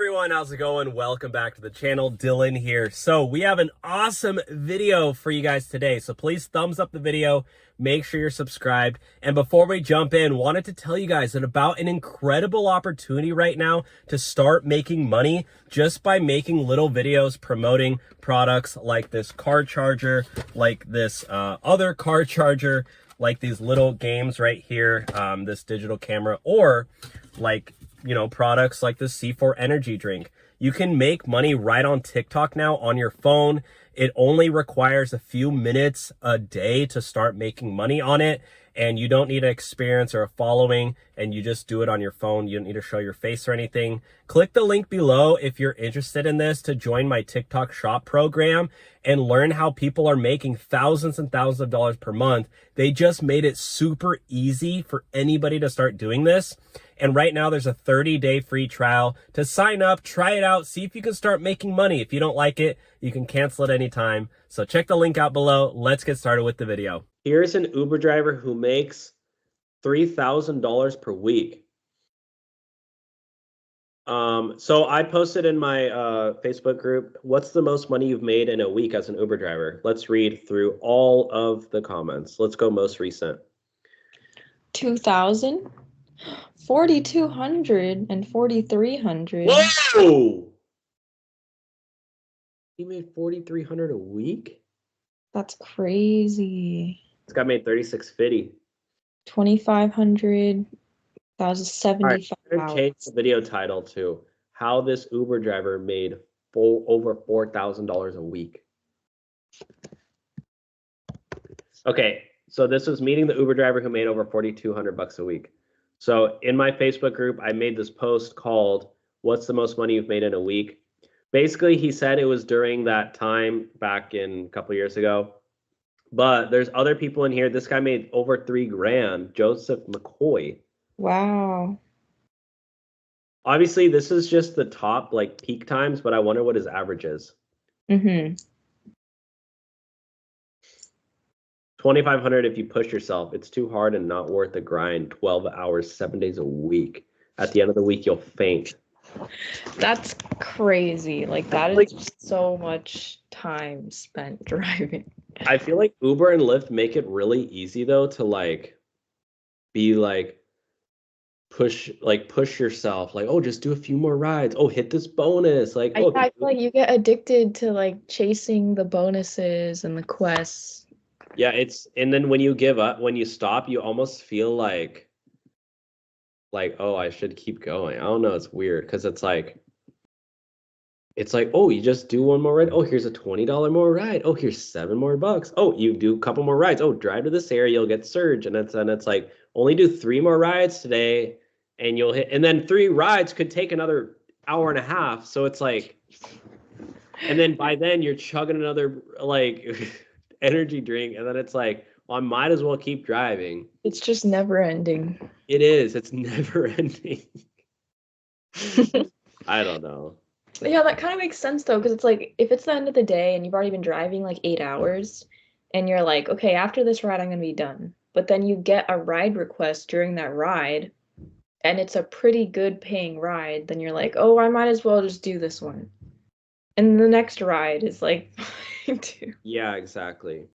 everyone, how's it going? Welcome back to the channel. Dylan here. So we have an awesome video for you guys today. So please thumbs up the video, make sure you're subscribed. And before we jump in, wanted to tell you guys that about an incredible opportunity right now to start making money just by making little videos promoting products like this car charger, like this other car charger, like these little games right here, this digital camera, or like, you know, products like the C4 energy drink. You can make money right on TikTok now on your phone. It only requires a few minutes a day to start making money on it. And you don't need an experience or a following, and you just do it on your phone. You don't need to show your face or anything. Click the link below if you're interested in this to join my TikTok shop program and learn how people are making thousands and thousands of dollars per month. They just made it super easy for anybody to start doing this. And right now there's a 30-day free trial to sign up, try it out, see if you can start making money. If you don't like it, you can cancel it anytime. So check the link out below. Let's get started with the video. Here's an Uber driver who makes $3,000 per week. So I posted in my Facebook group, what's the most money you've made in a week as an Uber driver? Let's read through all of the comments. Let's go most recent. 2,000, 4,200, and 4,300. Whoa! He made 4,300 a week? That's crazy. This guy made 3,650. 2,500. That was a 75 hours. Change the video title to how this Uber driver made over $4,000 a week. Okay, so this was meeting the Uber driver who made over 4,200 bucks a week. So in my Facebook group, I made this post called "What's the most money you've made in a week?" Basically, he said it was during that time back in a couple years ago. But there's other people in here. This guy made over $3,000. Joseph McCoy. Wow. Obviously, this is just the top like peak times, but I wonder what his average is. 2,500 if you push yourself. It's too hard and not worth the grind. 12 hours, 7 days a week. At the end of the week, you'll faint. That's crazy. Like, that is just so much time spent driving. I feel like Uber and Lyft make it really easy though to like be like push yourself, like, oh, just do a few more rides, oh, hit this bonus, like, oh, I feel like you get addicted to like chasing the bonuses and the quests. Yeah, and then when you give up, when you stop, you almost feel like oh, I should keep going. I don't know, it's weird because it's like, oh, you just do one more ride. Oh, here's a $20 more ride. Oh, here's $7 more bucks. Oh, you do a couple more rides. Oh, drive to this area, you'll get surge. And it's like, only do 3 more rides today and you'll hit, and then 3 rides could take another hour and a half. So it's like, and then by then you're chugging another like energy drink. And then it's like, well, I might as well keep driving. It's just never ending. It is. It's never ending. I don't know. Yeah, that kind of makes sense though, because it's like if it's the end of the day and you've already been driving like 8 hours and you're like, okay, after this ride, I'm going to be done. But then you get a ride request during that ride and it's a pretty good paying ride. Then you're like, oh, I might as well just do this one. And the next ride is like, yeah, exactly.